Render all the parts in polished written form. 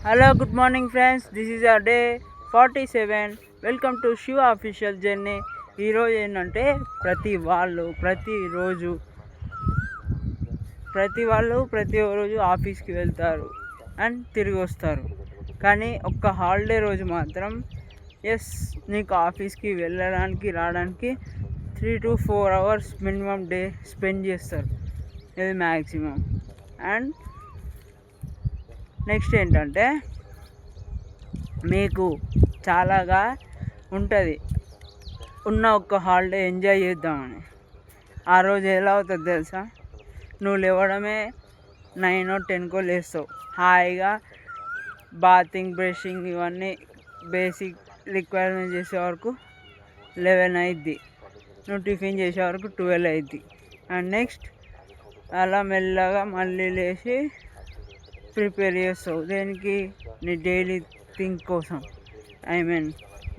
Hello, good morning, friends. This is our day 47. Welcome to Shiva official journey. ఈరోజు ఏంటంటే ప్రతి రోజు ఆఫీస్కి వెళ్తారు అండ్ తిరిగి వస్తారు. కానీ ఒక్క హాలిడే రోజు మాత్రం నీకు ఆఫీస్కి వెళ్ళడానికి రావడానికి 3 to 4 hours minimum day spend చేస్తారు. ఇది మ్యాక్సిమం. అండ్ నెక్స్ట్ ఏంటంటే మీకు చాలాగా ఉంటుంది ఉన్న ఒక్క హాలిడే ఎంజాయ్ చేద్దామని. ఆ రోజు ఎలా అవుతుంది తెలుసా? నువ్వు లేవడమే 9 or 10 లేస్తావు. హాయిగా బాతింగ్, బ్రషింగ్ ఇవన్నీ బేసిక్ రిక్వైర్మెంట్ చేసే వరకు 11 అవుద్ది. నువ్వు టిఫిన్ చేసే వరకు 12 అవుద్ది. అండ్ నెక్స్ట్ అలా మెల్లగా మళ్ళీ లేచి ప్రిపేర్ చేస్తావు. దేనికి? నీ డైలీ థింగ్ కోసం.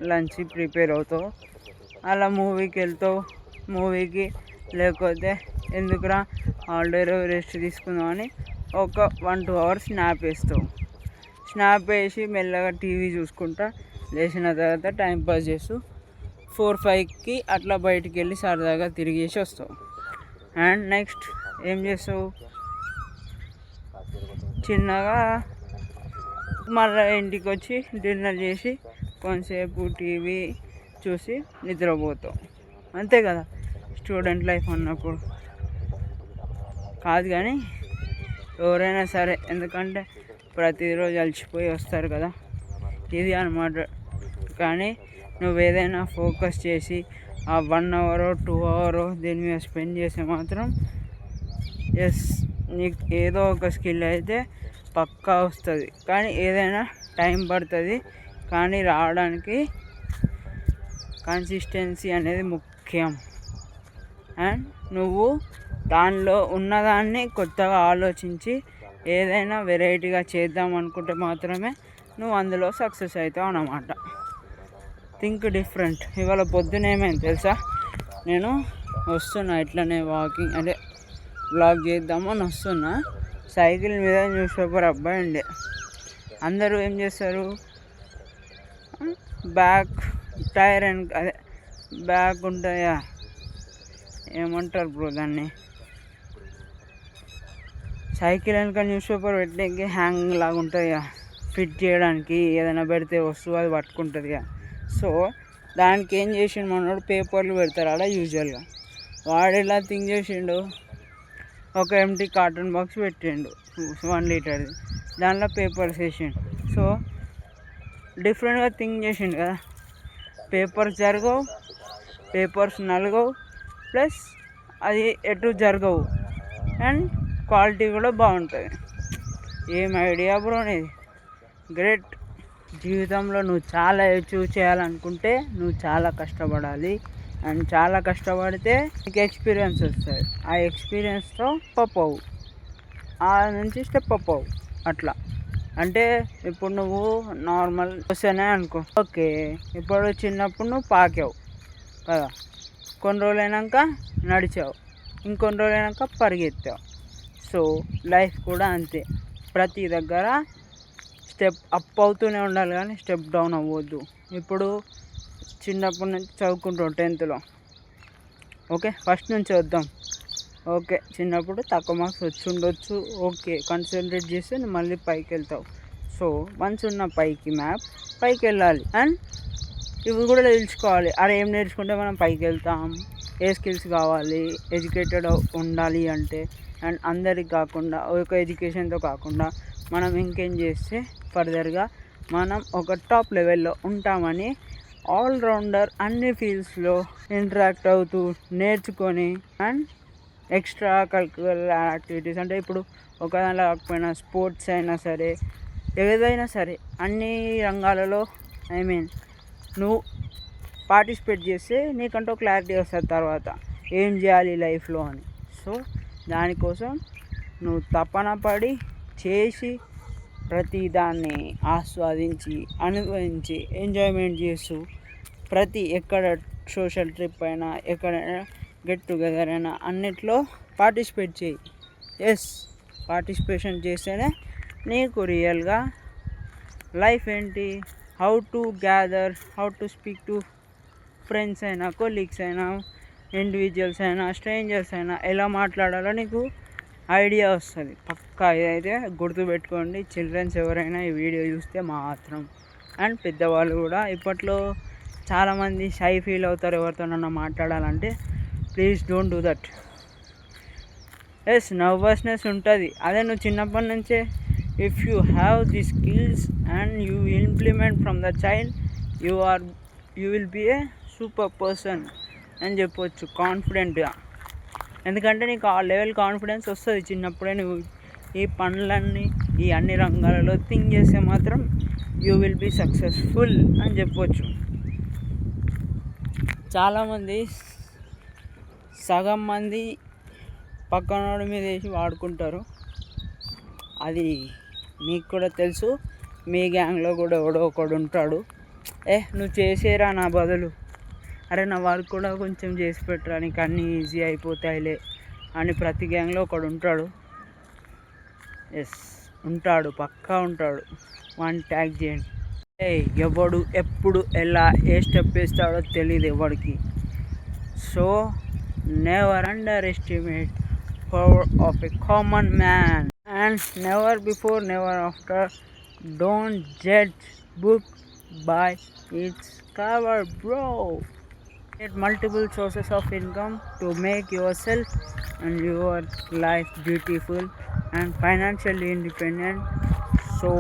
లంచ్కి ప్రిపేర్ అవుతావు. అలా మూవీకి వెళ్తావు. మూవీకి లేకపోతే ఎందుకురా హాలిడే రెస్ట్ తీసుకుందామని ఒక 1-2 hours స్నాప్ వేస్తావు. స్నాప్ వేసి మెల్లగా టీవీ చూసుకుంటా లేచిన తర్వాత టైంపాస్ చేస్తూ 4-5కి అట్లా బయటికి వెళ్ళి సరదాగా తిరిగేసి వస్తావు. అండ్ నెక్స్ట్ ఏం చేస్తావు? చిన్నగా మళ్ళీ ఇంటికి వచ్చి డిన్నర్ చేసి కొంతసేపు టీవీ చూసి నిద్రపోతాం. అంతే కదా స్టూడెంట్ లైఫ్ అన్నప్పుడు. కాదు కానీ ఎవరైనా సరే, ఎందుకంటే ప్రతిరోజు అలసిపోయి వస్తారు కదా, ఇది అన్నమాట. కానీ నువ్వు ఏదైనా ఫోకస్ చేసి ఆ 1 hour 2 hour దీని మీద స్పెండ్ చేస్తే మాత్రం నీకు ఏదో ఒక స్కిల్ అయితే పక్కా వస్తుంది. కానీ ఏదైనా టైం పడుతుంది. కానీ రావడానికి కన్సిస్టెన్సీ అనేది ముఖ్యం. అండ్ నువ్వు దానిలో ఉన్నదాన్ని కొత్తగా ఆలోచించి ఏదైనా వెరైటీగా చేద్దాం అనుకుంటే మాత్రమే నువ్వు అందులో సక్సెస్ అవుతావు అన్నమాట. Think different. ఇవాళ పొద్దున ఏమైంది తెలుసా? నేను వస్తున్నా ఇట్లనే వాకింగ్ బ్లాగ్ చేద్దామని వస్తున్నా. సైకిల్ మీద న్యూస్ పేపర్ అబ్బాయి ఉండే. అందరూ ఏం చేస్తారు? బ్యాక్ టైర్ బ్యాక్ ఉంటాయా, ఏమంటారు బ్రో దాన్ని, సైకిల్ వెనక న్యూస్ పేపర్ పెట్టడానికి హ్యాంగ్ లాగా ఉంటుంది, ఫిట్ చేయడానికి ఏదైనా పెడితే వస్తువు అది పట్టుకుంటుంది. సో దానికి ఏం చేసిండు మనోడు? పేపర్లు పెడతారు అలా యూజువల్గా. వాడు ఎలా థింక్ చేసిండు? ఒక ఎంటీ కార్టూన్ బాక్స్ పెట్టిండు 1 liter. దానిలో పేపర్స్ వేసిండు. సో డిఫరెంట్గా థింక్ చేసిండు కదా. పేపర్స్ జరగవు, పేపర్స్ నలగవు, ప్లస్ అది ఎటు జరగవు, అండ్ క్వాలిటీ కూడా బాగుంటుంది. ఏం ఐడియా బ్రో నీది! గ్రేట్. జీవితంలో నువ్వు చాలా అచీవ్ చేయాలనుకుంటే నువ్వు చాలా కష్టపడాలి. అండ్ చాలా కష్టపడితే నీకు ఎక్స్పీరియన్స్ వస్తుంది. ఆ ఎక్స్పీరియన్స్తో పప్పవు, ఆ నుంచి స్టెప్ అవ్వవు. అట్లా అంటే ఇప్పుడు నువ్వు నార్మల్ వస్తేనే అనుకో, ఓకే, ఇప్పుడు చిన్నప్పుడు నువ్వు పాకావు కదా, కొన్ని రోజులు అయినాక నడిచావు, ఇంకొన్ని రోజులు అయినాక పరిగెత్తావు. సో లైఫ్ కూడా అంతే. ప్రతి దగ్గర స్టెప్ అప్ అవుతూనే ఉండాలి కానీ స్టెప్ డౌన్ అవ్వద్దు. ఇప్పుడు చిన్నప్పటి నుంచి చదువుకుంటాం 10th. ఓకే, ఫస్ట్ నుంచి వద్దాం. ఓకే, చిన్నప్పుడు తక్కువ మార్క్స్ వచ్చి ఉండొచ్చు. ఓకే, కాన్సన్ట్రేట్ చేస్తే నువ్వు మళ్ళీ పైకి వెళ్తావు. సో వన్స్ ఉన్న పైకి వెళ్ళాలి. అండ్ ఇవి కూడా తెలుసుకోవాలి. ఏం నేర్చుకుంటే మనం పైకి వెళ్తాం, ఏ స్కిల్స్ కావాలి, ఎడ్యుకేటెడ్ ఉండాలి అంటే. అండ్ అందరికి కాకుండా, ఒక ఎడ్యుకేషన్తో కాకుండా మనం ఇంకేం చేస్తే ఫర్దర్గా మనం ఒక టాప్ లెవెల్లో ఉంటామని ఆల్రౌండర్ అన్ని ఫీల్డ్స్లో ఇంటరాక్ట్ అవుతూ నేర్చుకొని, అండ్ ఎక్స్ట్రా కరిక్యులర్ యాక్టివిటీస్ అంటే ఇప్పుడు ఒక దానిలో కాకపోయినా స్పోర్ట్స్ అయినా సరే, ఏదైనా సరే అన్ని రంగాలలో నువ్వు పార్టిసిపేట్ చేస్తే నీకంటూ క్లారిటీ వస్తుంది తర్వాత ఏం చేయాలి లైఫ్లో అని. సో దానికోసం నువ్వు తపన పడి చేసి ప్రతి దాన్ని ఆస్వాదించి అనుభవించి ఎంజాయ్మెంట్ చేస్తూ ఎక్కడ సోషల్ ట్రిప్ అయినా, ఎక్కడైనా గెట్ టుగెదర్ అయినా అన్నిట్లో పార్టిసిపేట్ చేయి. పార్టిసిపేషన్ చేస్తేనే నీకు రియల్గా లైఫ్ ఏంటి, how to gather, how to speak to friends అయినా, కొలీగ్స్ అయినా, ఇండివిజువల్స్ అయినా, స్ట్రేంజర్స్ అయినా ఎలా మాట్లాడాలో నీకు ఐడియా వస్తుంది పక్కా. ఇదైతే గుర్తుపెట్టుకోండి చిల్డ్రన్స్ ఎవరైనా ఈ వీడియో చూస్తే మాత్రం. అండ్ పెద్దవాళ్ళు కూడా. ఇప్పట్లో చాలామంది షై ఫీల్ అవుతారు ఎవరితోనన్నా మాట్లాడాలంటే. Please don't do that. Yes, nervousness ఉంటుంది. అదే నువ్వు చిన్నప్పటి నుంచే if you have the skills and you implement from the child you will be a super person అని చెప్పవచ్చు కాన్ఫిడెంట్గా. ఎందుకంటే నీకు ఆ లెవెల్ కాన్ఫిడెన్స్ వస్తుంది చిన్నప్పుడే. నువ్వు ఈ పనులన్నీ ఈ అన్ని రంగాలలో థింక్ చేస్తే మాత్రం యూ విల్ బీ సక్సెస్ఫుల్ అని చెప్పవచ్చు. చాలామంది సగం మంది పక్కనోడి మీద వేసి వాడుకుంటారు. అది మీకు కూడా తెలుసు. మీ గ్యాంగ్లో కూడా ఎవడో ఒకడు ఉంటాడు, నువ్వు చేసేరా నా బదులు, అరే నా వర్క్ కూడా కొంచెం చేసి పెట్టరా, నీకు అన్నీ ఈజీ అయిపోతాయిలే అని ప్రతి గ్యాంగ్లో ఒకడు ఉంటాడు. ఎస్, ఉంటాడు, పక్కా ఉంటాడు. వాడిని ట్యాగ్ చేయండి. ఎవడు ఎప్పుడు ఎలా ఏ స్టెప్ వేస్తాడో తెలియదు ఎవడికి. So never under estimate power of a common man, and never before, never after. Don't judge book by its cover, bro. Get multiple sources of income to make yourself and your life beautiful and financially independent, so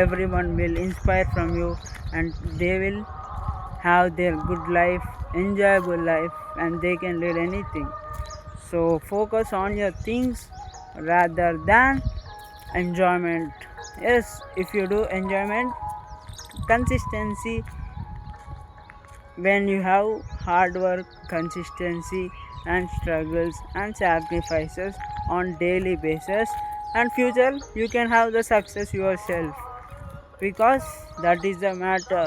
everyone will inspire from you and they will have their good life, enjoyable life, and they can lead anything. So focus on your things rather than enjoyment. Yes, if you do enjoyment, consistency, when you have hard work, consistency and struggles and sacrifices on daily basis, and future you can have the success yourself, because that is the matter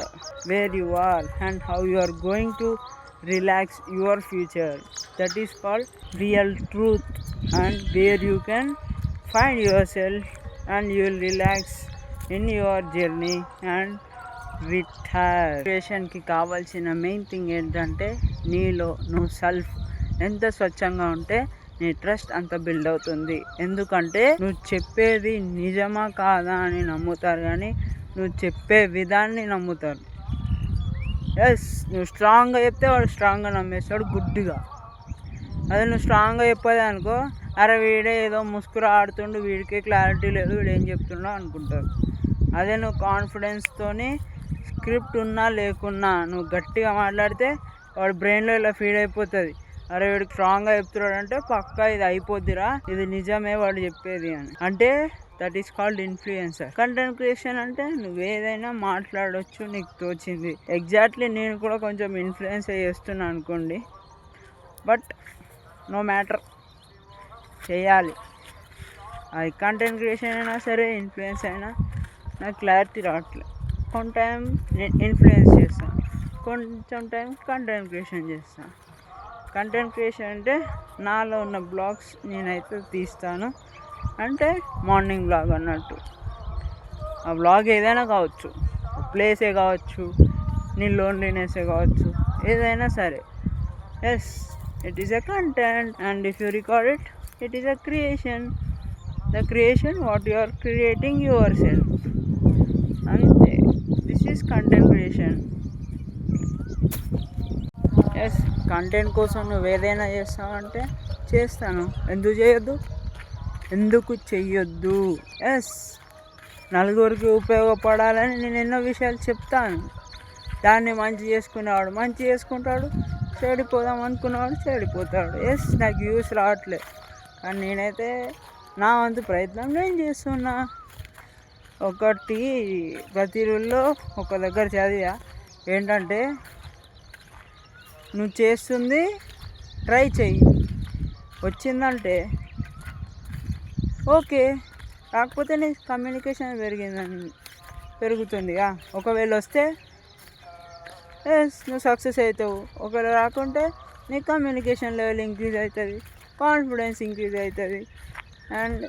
where you are and how you are going to relax your future. That is called real truth, and where you can find yourself and you will relax in your journey and retire. క్రియేషన్కి కావాల్సిన main thing ఏంటంటే నీలో నువ్వు self ఎంత స్వచ్ఛంగా ఉంటే నీ trust అంత build అవుతుంది. ఎందుకంటే నువ్వు చెప్పేది నిజమా కాదా అని నమ్ముతారు, కానీ నువ్వు చెప్పే విధాన్ని నమ్ముతారు. ఎస్, నువ్వు స్ట్రాంగ్గా చెప్తే వాడు స్ట్రాంగ్గా నమ్మేస్తాడు గుడ్డిగా. అదే నువ్వు స్ట్రాంగ్గా చెప్పదే అనుకో, అరే వీడే ఏదో ముసుగురా ఆడుతుండు, వీడికే క్లారిటీ లేదు, వీడు ఏం చెప్తుండో అనుకుంటారు. అదే నువ్వు కాన్ఫిడెన్స్తోని స్క్రిప్ట్ ఉన్నా లేకున్నా నువ్వు గట్టిగా మాట్లాడితే వాడు బ్రెయిన్లో ఇలా ఫీడ్ అయిపోతుంది. అరే వీడికి స్ట్రాంగ్గా చెప్తున్నాడు అంటే పక్కా ఇది అయిపోద్దిరా, ఇది నిజమే వాడు చెప్పేది అని. అంటే that is called influencer. Content creation అంటే నువ్వు ఏదైనా మాట్లాడవచ్చు నీకు తోచింది. ఎగ్జాక్ట్లీ నేను కూడా కొంచెం ఇన్ఫ్లుయెన్స్ చేస్తున్నాను అనుకోండి, బట్ నో మ్యాటర్, చేయాలి. అది కంటెంట్ క్రియేషన్ అయినా సరే, ఇన్ఫ్లుయెన్స్ అయినా నాకు క్లారిటీ రావట్లేదు. కొంత టైం నేను ఇన్ఫ్లుయెన్స్ చేస్తాను, కొంచెం టైం కంటెంట్ క్రియేషన్ చేస్తాను. కంటెంట్ క్రియేషన్ అంటే నాలో ఉన్న బ్లాగ్స్ నేనైతే తీస్తాను, అంటే మార్నింగ్ బ్లాగ్ అన్నట్టు. ఆ బ్లాగ్ ఏదైనా కావచ్చు, ప్లేసే కావచ్చు, నీ లోన్లీనెస్సే కావచ్చు, ఏదైనా సరే. Yes, it is a content, and if you record it, it is a creation. The creation what you are creating your self, అంతే. This is content creation. Yes, content కోసం నువ్వు ఏదైనా చేస్తావంటే చేస్తాను, ఎందుకు చేయొద్దు, ఎందుకు చెయ్యొద్దు. ఎస్, నలుగురికి ఉపయోగపడాలని నేను ఎన్నో విషయాలు చెప్తాను. దాన్ని మంచి చేసుకునేవాడు మంచి చేసుకుంటాడు, చెడిపోదాం అనుకునేవాడు చెడిపోతాడు. ఎస్, నాకు వ్యూస్ రావట్లేదు, కానీ నేనైతే నా వంతు ప్రయత్నం నేను చేస్తున్నా. ఒకటి ప్రతి రూల్లో ఒక దగ్గర చదివా, ఏంటంటే నువ్వు చేస్తుంది ట్రై చెయ్యి, వచ్చిందంటే ఓకే, కాకపోతే నీ కమ్యూనికేషన్ పెరుగుతుందిగా. ఒకవేళ వస్తే ఎస్ నువ్వు సక్సెస్ అవుతావు, ఒకవేళ రాకుంటే నీ కమ్యూనికేషన్ లెవెల్ ఇంక్రీజ్ అవుతుంది, కాన్ఫిడెన్స్ ఇంక్రీజ్ అవుతుంది, అండ్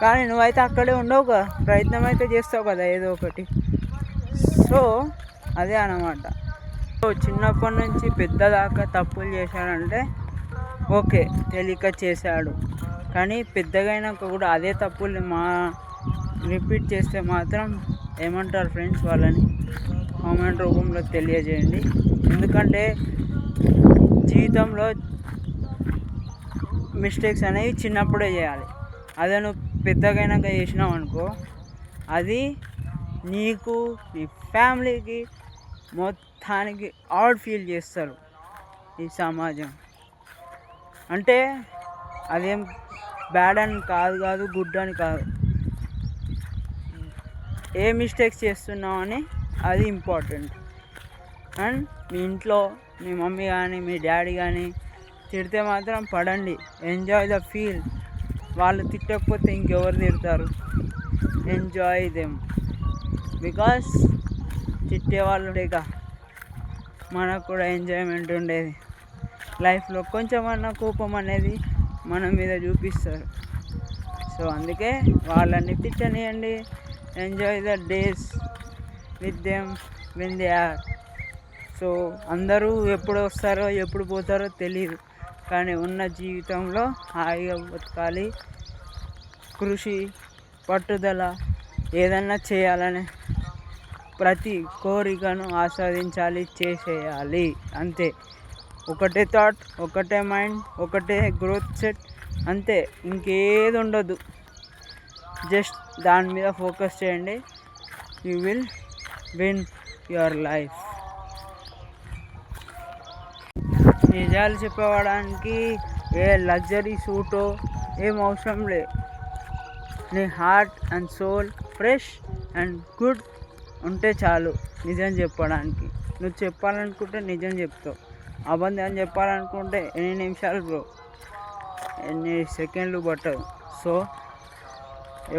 కానీ నువ్వైతే అక్కడే ఉండవు కదా, ప్రయత్నం అయితే చేస్తావు కదా ఏదో ఒకటి. సో అదే అన్నమాట. సో చిన్నప్పటి నుంచి పెద్ద దాకా తప్పులు చేశాడంటే ఓకే, తెలియక చేశాడు. కానీ పెద్దగా అయినాక కూడా అదే తప్పుల్ని రిపీట్ చేస్తే మాత్రం ఏమంటారు ఫ్రెండ్స్, వాళ్ళని కామెంట్ రూపంలో తెలియజేయండి. ఎందుకంటే జీవితంలో మిస్టేక్స్ అనేవి చిన్నప్పుడే చేయాలి. అదే నువ్వు పెద్దగా అయినాక చేసినావు అనుకో, అది నీకు నీ ఫ్యామిలీకి మొత్తానికి ఆడ్ ఫీల్ చేస్తారు ఈ సమాజం. అంటే అదేం బ్యాడ్ అని కాదు, గుడ్ అని కాదు, ఏ మిస్టేక్స్ చేస్తున్నావు అని అది ఇంపార్టెంట్. అండ్ మీ ఇంట్లో మీ మమ్మీ కానీ మీ డాడీ కానీ తిడితే మాత్రం పడండి, ఎంజాయ్ ద ఫీల్. వాళ్ళు తిట్టకపోతే ఇంకెవరు తిడతారు? Enjoy them. బికాస్ తిట్టేవాళ్ళు లేక మనకు కూడా ఎంజాయ్మెంట్ ఉండేది. లైఫ్లో కొంచెమన్నా కోపం అనేది మన మీద చూపిస్తారు. సో అందుకే వాళ్ళని తిట్టనియండి. Enjoy the days with them when they are. So అందరూ ఎప్పుడు వస్తారో ఎప్పుడు పోతారో తెలియదు, కానీ ఉన్న జీవితంలో హాయిగా బతకాలి. కృషి, పట్టుదల, ఏదన్నా చేయాలనే ప్రతి కోరికను ఆస్వాదించాలి, చేసేయాలి. అంతే. ఒకటే థాట్, ఒకటే మైండ్, ఒకటే గ్రోత్ సెట్, అంతే. ఇంకేది ఉండదు. జస్ట్ దాని మీద ఫోకస్ చేయండి. You will win your life. నిజాలు చెప్పడానికి ఏ లగ్జరీ సూటో ఏం అవసరం లేదు. నీ heart and soul fresh and good ఉంటే చాలు నిజం చెప్పడానికి. నువ్వు చెప్పాలనుకుంటే నిజం చెప్తావు. అబద్ధం చెప్పాలనుకుంటే ఎన్ని నిమిషాలు బ్రో, ఎన్ని సెకండ్లు పట్టదు. సో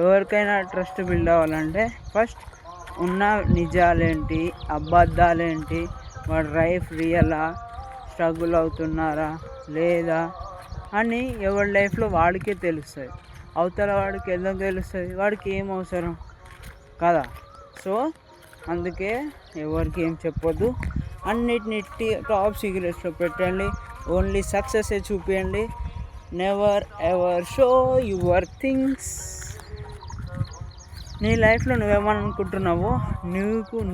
ఎవరికైనా ట్రస్ట్ బిల్డ్ అవ్వాలంటే ఫస్ట్ ఉన్న నిజాలేంటి, అబద్ధాలేంటి, వాడి లైఫ్ రియలా, స్ట్రగుల్ అవుతున్నారా లేదా అని ఎవరి లైఫ్లో వాడికే తెలుస్తుంది. అవతల వాడికి ఎందుకు తెలుస్తుంది? వాడికి ఏం అవసరం కదా. సో అందుకే ఎవరికి ఏం చెప్పొద్దు. అన్నిటిని టాప్ సీక్రెట్స్లో పెట్టండి. ఓన్లీ సక్సెసే చూపించండి. Never ever show your things. నీ లైఫ్లో నువ్వేమనుకుంటున్నావో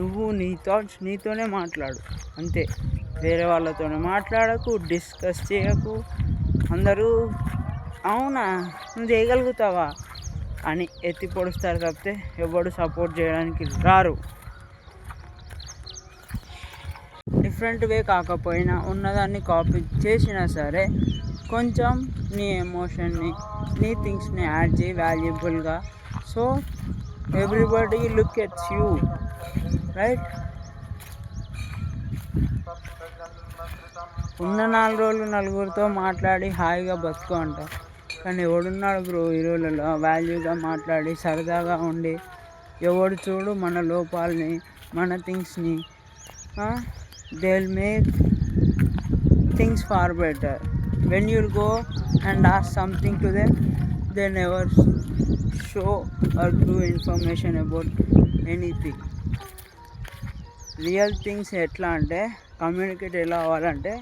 నువ్వు నీ థాట్స్ నీతోనే మాట్లాడు, అంతే. వేరే వాళ్ళతోనే మాట్లాడకు, డిస్కస్ చేయకు. అందరూ అవునా నువ్వు చేయగలుగుతావా అని ఎత్తి పొడుస్తారు తప్పితే ఎవడు సపోర్ట్ చేయడానికి రారు. డిఫరెంట్ వే కాకపోయినా ఉన్నదాన్ని కాపీ చేసినా సరే కొంచెం నీ ఎమోషన్ని, నీ థింగ్స్ని యాడ్ చేయి వాల్యుబుల్గా. So everybody look at you, right? ఉన్న 4 రోజులు నలుగురితో మాట్లాడి హాయిగా బతుకు అంటారు. కానీ ఎవడున్నాడు బ్రో ఈ రోజులలో వాల్యూగా మాట్లాడి సరదాగా ఉండి? ఎవడు చూడు మన లోపాలని, మన థింగ్స్ని, they will make things far better. When you go and ask something to them, they never show or do information about anything. Real things ఎట్లా అంటే కమ్యూనికేట్ ఎలా అవ్వాలంటే,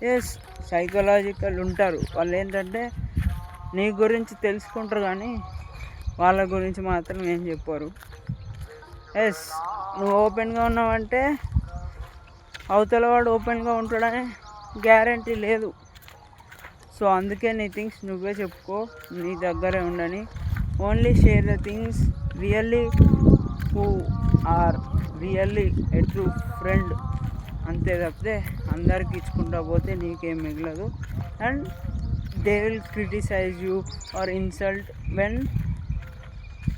ఎస్ సైకలాజికల్ ఉంటారు వాళ్ళు, ఏంటంటే నీ గురించి తెలుసుకుంటారు కానీ వాళ్ళ గురించి మాత్రం ఏం చెప్పారు. ఎస్ నువ్వు ఓపెన్గా ఉన్నావంటే అవతల వాడు ఓపెన్గా ఉంటాడనే గ్యారంటీ లేదు. సో అందుకే నీ థింగ్స్ నువ్వే చెప్పుకో, నీ దగ్గరే ఉండని. Only share the things really who are really a true friend, అంతే తప్పితే అందరికి ఇచ్చుకుంటా పోతే నీకేం మిగలదు. And they will criticise you or insult when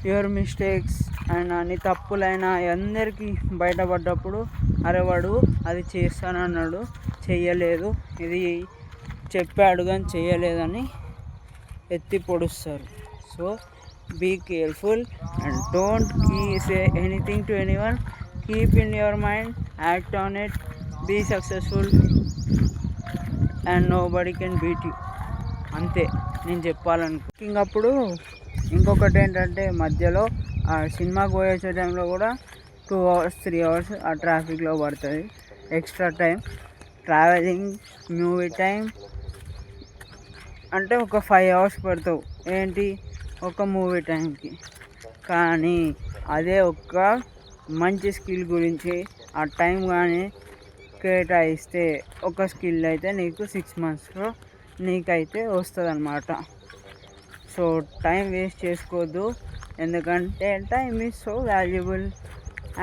your mistakes and నీ తప్పులైనా అందరికీ బయటపడ్డప్పుడు, అరే వాడు అది చేస్తానన్నాడు చెయ్యలేదు, ఇది చెప్పాడు కానీ చెయ్యలేదని ఎత్తి పొడుస్తారు. So be careful and don't say anything to anyone. Keep in your mind, act on it, be successful and nobody can beat you. అంతే నేను చెప్పాలనుకో. అప్పుడు ఇంకొకటి ఏంటంటే మధ్యలో ఆ సినిమాకి పోయే టైంలో కూడా 2 hours 3 hours ఆ ట్రాఫిక్లో పడుతుంది. Extra time travelling, movie time అంటే ఒక 5 hours పడతావు ఏంటి ఒక మూవీ టైంకి. కానీ అదే ఒక మంచి స్కిల్ గురించి ఆ టైం కానీ కేటాయిస్తే ఒక స్కిల్ అయితే నీకు 6 monthsలో నీకైతే వస్తుంది అన్నమాట. సో టైం వేస్ట్ చేసుకోవద్దు, ఎందుకంటే time is so valuable.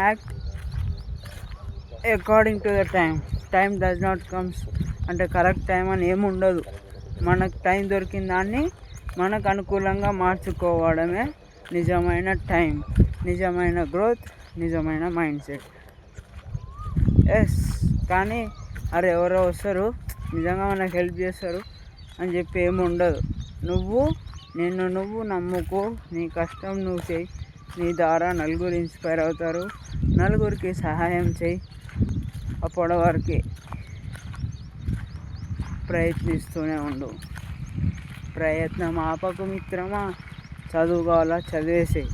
Act according to the time. Time does not comes అంటే కరెక్ట్ టైం అని ఏమి ఉండదు. మనకు టైం దొరికిన దాన్ని మనకు అనుకూలంగా మార్చుకోవడమే నిజమైన టైం, నిజమైన గ్రోత్, నిజమైన మైండ్ సెట్. ఎస్, కానీ అరే ఎవరో వస్తారు నిజంగా మనకు హెల్ప్ చేస్తారు అని చెప్పి ఏమి ఉండదు. నువ్వు నమ్ముకో, నీ కష్టం నువ్వు చేయి, నీ ద్వారా నలుగురు ఇన్స్పైర్ అవుతారు, నలుగురికి సహాయం చేయి. అప్పటి వరకు ప్రయత్నిస్తూనే ఉండు. ప్రయత్నం ఆపకు మిత్రమా. చదువుకోవాలా చదివేసేయి,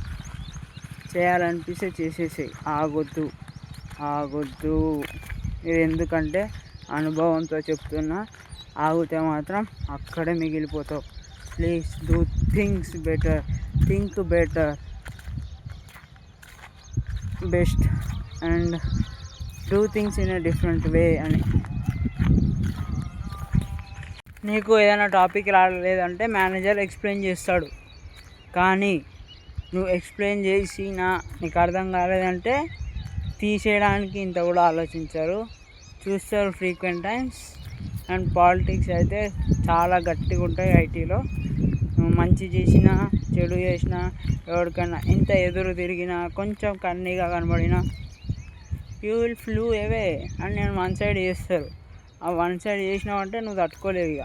చేయాలనిపిస్తే చేసేసేయి. ఆగొద్దు. ఇది ఎందుకంటే అనుభవంతో చెప్తున్నా. ఆగితే మాత్రం అక్కడే మిగిలిపోతావు. Please do things better, think better, best and do things in a different way అని. నీకు ఏదైనా టాపిక్ రాలేదంటే మేనేజర్ ఎక్స్ప్లెయిన్ చేస్తాడు, కానీ నువ్వు ఎక్స్ప్లెయిన్ చేసినా నీకు అర్థం కాలేదంటే తీసేయడానికి ఇంత కూడా ఆలోచించరు, చూస్తారు ఫ్రీక్వెంట్ టైమ్స్. అండ్ పాలిటిక్స్ అయితే చాలా గట్టిగా ఉంటాయి ఐటీలో. మంచి చేసినా చెడు చేసినా ఎవరికైనా ఎంత ఎదురు తిరిగినా కొంచెం కన్నీగా కనబడినా యూ విల్ ఫ్లూ అవే అని నేను వన్ సైడ్ చేస్తారు. ఆ వన్ సైడ్ చేసినావంటే నువ్వు తట్టుకోలేవు, ఇక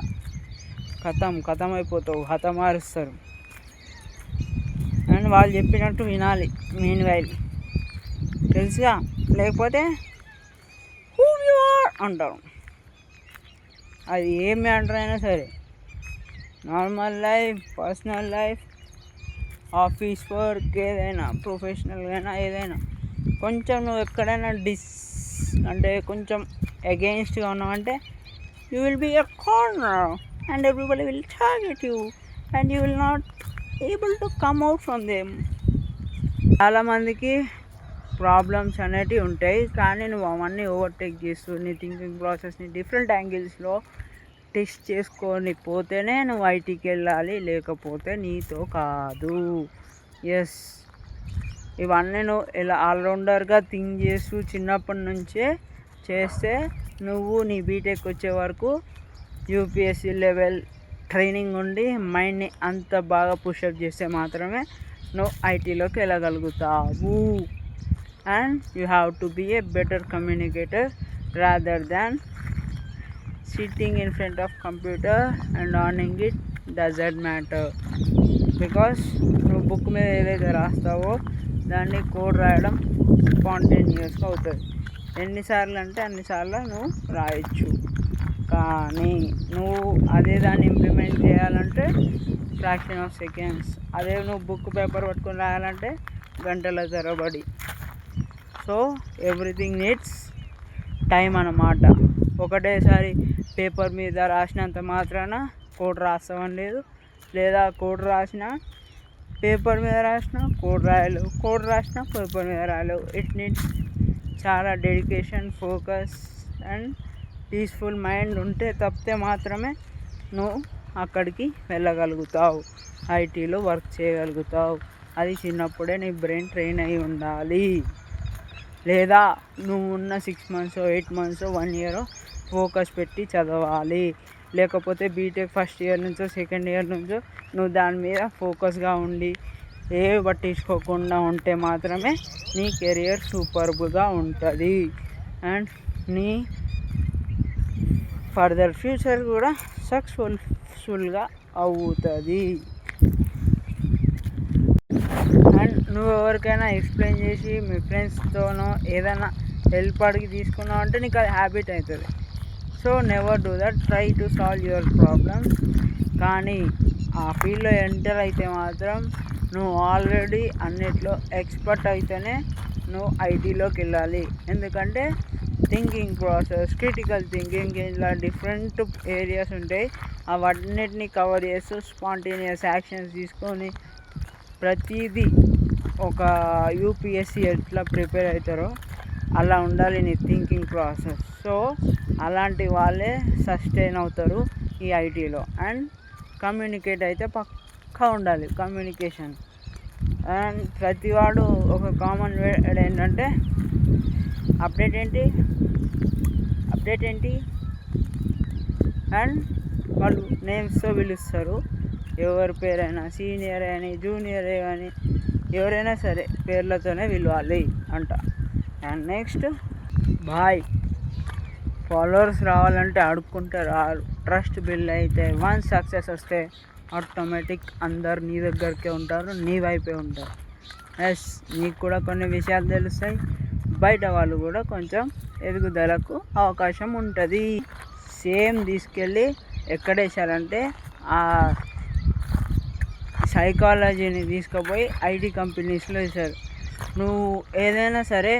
ఖతం అయిపోతావు, హతమారుస్తారు. అండ్ వాళ్ళు చెప్పినట్టు వినాలి మెయిన్ వైల్, తెలుసుగా. లేకపోతే హూ యు ఆర్ అంటారు. అది ఏ మ్యాటర్ అయినా సరే, normal life, personal life, office work, ఏదైనా ప్రొఫెషనల్గా అయినా ఏదైనా. కొంచెం నువ్వు ఎక్కడైనా అంటే కొంచెం అగెయిన్స్ట్గా ఉన్నావంటే you will be a corner and everybody will target you and you will not able to come out from them. చాలామందికి ప్రాబ్లమ్స్ అనేటివి ఉంటాయి, కానీ నువ్వు అవన్నీ ఓవర్టేక్ చేస్తూ నీ థింకింగ్ ప్రాసెస్ని డిఫరెంట్ యాంగిల్స్లో టెస్ట్ చేసుకొని పోతేనే నువ్వు ఐటీకి వెళ్ళాలి, లేకపోతే నీతో కాదు. ఎస్, ఇవన్నీ నువ్వు ఇలా ఆల్రౌండర్గా థింక్ చేస్తూ చిన్నప్పటి నుంచే చేస్తే నువ్వు నీ బీటెక్ వచ్చే వరకు యూపీఎస్సీ లెవెల్ ట్రైనింగ్ ఉండి మైండ్ని అంత బాగా పుషప్ చేస్తే మాత్రమే నువ్వు ఐటీలోకి వెళ్ళగలుగుతావు. And you have to be a better communicator rather than sitting in front of computer and earning it doesn't matter. Because నువ్వు బుక్ మీద ఏదైతే రాస్తావో దాన్ని కోడ్ రాయడం స్పాంటేనియస్గా అవుతుంది. ఎన్నిసార్లు అంటే అన్నిసార్లు నువ్వు రాయొచ్చు, కానీ నువ్వు అదే దాన్ని ఇంప్లిమెంట్ చేయాలంటే ఫ్రాక్షన్ ఆఫ్ సెకండ్స్. అదే నువ్వు బుక్ పేపర్ పట్టుకొని రాయాలంటే గంటల తరబడి. సో ఎవ్రీథింగ్ నీడ్స్ టైం అన్నమాట. ఒకటేసారి పేపర్ మీద రాసినంత మాత్రాన కోడ్ రాస్తామని లేదు, లేదా కోడ్ రాసిన పేపర్ మీద రాసిన కోడ్ రాయలేవు, కోడ్ రాసిన పేపర్ మీద రాయలేవు. ఇట్ నీడ్స్ చాలా dedication, focus and peaceful mind ఉంటే తప్పితే మాత్రమే నువ్వు అక్కడికి వెళ్ళగలుగుతావు, ఐటీలో వర్క్ చేయగలుగుతావు. అది చిన్నప్పుడే నీ బ్రెయిన్ ట్రైన్ అయి ఉండాలి. లేదా నువ్వు ఉన్న 6 months 8 months 1 year ఫోకస్ పెట్టి చదవాలి. లేకపోతే బీటెక్ ఫస్ట్ ఇయర్ నుంచో సెకండ్ ఇయర్ నుంచో నువ్వు దాని మీద ఫోకస్గా ఉండి పట్టించుకోకుండా ఉంటే మాత్రమే నీ కెరియర్ సూపర్బ్గా ఉంటుంది అండ్ నీ ఫర్దర్ ఫ్యూచర్ కూడా సక్సెస్ఫుల్గా అవుతుంది. అండ్ నువ్వు ఎవరికైనా ఎక్స్ప్లెయిన్ చేసి మీ ఫ్రెండ్స్తోనో ఏదైనా హెల్ప్ అడిగి తీసుకున్నావు అంటే నీకు అది హ్యాబిట్ అవుతుంది. So never do that, try to solve your problems. కానీ ఆ ఫీల్డ్లో ఎంటర్ అయితే మాత్రం నువ్వు ఆల్రెడీ అన్నిట్లో ఎక్స్పర్ట్ అయితేనే నువ్వు ఐటీలోకి వెళ్ళాలి. ఎందుకంటే థింకింగ్ ప్రాసెస్, క్రిటికల్ థింకింగ్, ఇలా డిఫరెంట్ ఏరియాస్ ఉంటాయి. అవన్నిటిని కవర్ చేస్తూ స్పాంటేనియస్ యాక్షన్స్ తీసుకొని ప్రతిదీ ఒక యూపీఎస్సీ ఎట్లా ప్రిపేర్ అవుతారో అలా ఉండాలి నీ థింకింగ్ ప్రాసెస్. సో అలాంటి వాళ్ళే సస్టైన్ అవుతారు ఈ ఐటీలో. అండ్ కమ్యూనికేట్ అయితే పక్కా ఉండాలి, కమ్యూనికేషన్. అండ్ ప్రతివాడు ఒక కామన్ వర్డ్ ఏంటంటే అప్డేట్ ఏంటి అండ్ వాళ్ళు నేమ్స్తో పిలుస్తారు. ఎవరి పేరైనా సీనియర్ అని జూనియర్ అని ఎవరైనా సరే పేర్లతోనే పిలవాలి అంట. And next boy. ఫాలోవర్స్ రావాలంటే అడుక్కుంటారు. ట్రస్ట్ బిల్డ్ అయితే వన్స్ సక్సెస్ వస్తే ఆటోమేటిక్ అందరు నీ దగ్గరికే ఉంటారు, నీ వైపే ఉంటారు. ఎస్, నీకు కూడా కొన్ని విషయాలు తెలుస్తాయి, బయట వాళ్ళు కూడా కొంచెం ఎదుగుదలకు అవకాశం ఉంటుంది. సేమ్ తీసుకెళ్ళి ఎక్కడేసారంటే ఆ సైకాలజీని తీసుకుపోయి ఐటీ కంపెనీస్లో వేశారు. నువ్వు ఏదైనా సరే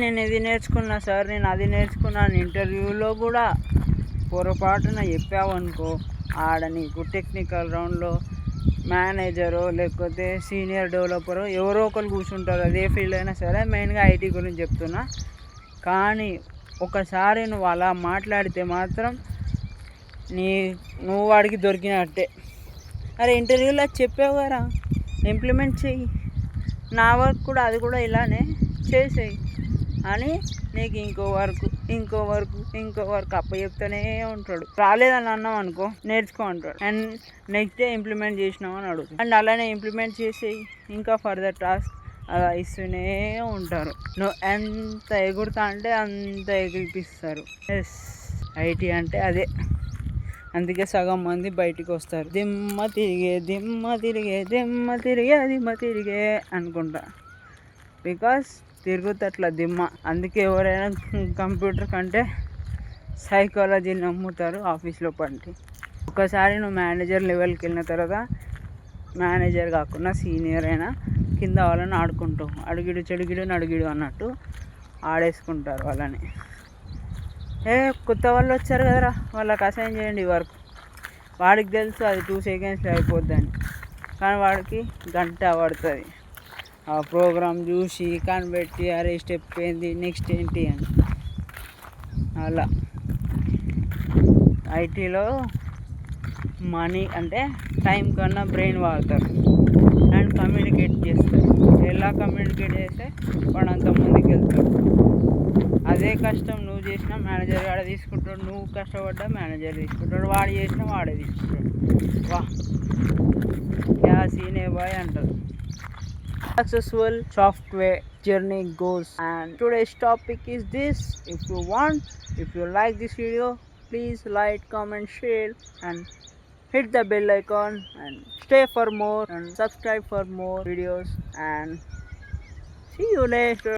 నేను ఇది నేర్చుకున్నా సార్, నేను అది నేర్చుకున్నాను ఇంటర్వ్యూలో కూడా పొరపాటున చెప్పావనుకో, ఆడ నీకు టెక్నికల్ రౌండ్లో మేనేజరో లేకపోతే సీనియర్ డెవలపరో ఎవరో ఒకరు కూర్చుంటారు. అదే ఫీల్డ్ అయినా సరే, మెయిన్గా ఐటీ గురించి చెప్తున్నా. కానీ ఒకసారి నువ్వు అలా మాట్లాడితే మాత్రం నువ్వు వాడికి దొరికినట్టే. అరే ఇంటర్వ్యూలో చెప్పావు కదా, ఇంప్లిమెంట్ చెయ్యి, నా వర్క్ కూడా అది కూడా ఇలానే చేసేయి అని నీకు ఇంకో వర్క్ అప్పచెప్తూనే ఉంటాడు. రాలేదని అన్నావు అనుకో, నేర్చుకో అంటాడు. అండ్ నెక్స్ట్ డే ఇంప్లిమెంట్ చేసినావు అని అడుగుతాడు. అండ్ అలానే ఇంప్లిమెంట్ చేసేయి, ఇంకా ఫర్దర్ టాస్క్ అలా ఇస్తూనే ఉంటారు. నువ్వు ఎంత ఎగురుతా అంటే అంత ఎగిరిపిస్తారు. ఎస్, ఐటీ అంటే అదే. అందుకే సగం మంది బయటికి వస్తారు. దిమ్మ తిరిగే అనుకుంటా. బికాస్ తిరుగుతట్ల దిమ్మ. అందుకే ఎవరైనా కంప్యూటర్ కంటే సైకాలజీని నమ్ముతారు ఆఫీస్లో పనికి. ఒకసారి నువ్వు మేనేజర్ లెవెల్కి వెళ్ళిన తర్వాత, మేనేజర్ కాకుండా సీనియర్ అయినా కింద వాళ్ళని ఆడుకుంటావు. అడుగిడు అన్నట్టు ఆడేసుకుంటారు వాళ్ళని. కొత్త వాళ్ళు వచ్చారు కదరా, వాళ్ళకి అసైన్ చేయండి వర్క్. వాడికి తెలుసు అది 2 secondsలో అయిపోద్దని, కానీ వాడికి గంట పడుతుంది ఆ ప్రోగ్రామ్ చూసి కనిపెట్టి అరే స్టెప్ ఏంది, నెక్స్ట్ ఏంటి అని. అలా ఐటీలో మనీ అంటే టైం కన్నా బ్రెయిన్ వాడతారు అండ్ కమ్యూనికేట్ చేస్తారు. ఎలా కమ్యూనికేట్ చేస్తే వాడు అంత ముందుకు వెళ్తాడు. అదే కష్టం నువ్వు చేసినా మేనేజర్ వాడే తీసుకుంటాడు, నువ్వు కష్టపడ్డా మేనేజర్ తీసుకుంటాడు, వాడు చేసినా వాడే తీసుకుంటాడు. వా క్యా సీనే బాయ్ అంటారు. Successful software journey goes, and today's topic is this. If you like this video, please like, comment, share and hit the bell icon and stay for more and subscribe for more videos, and see you later.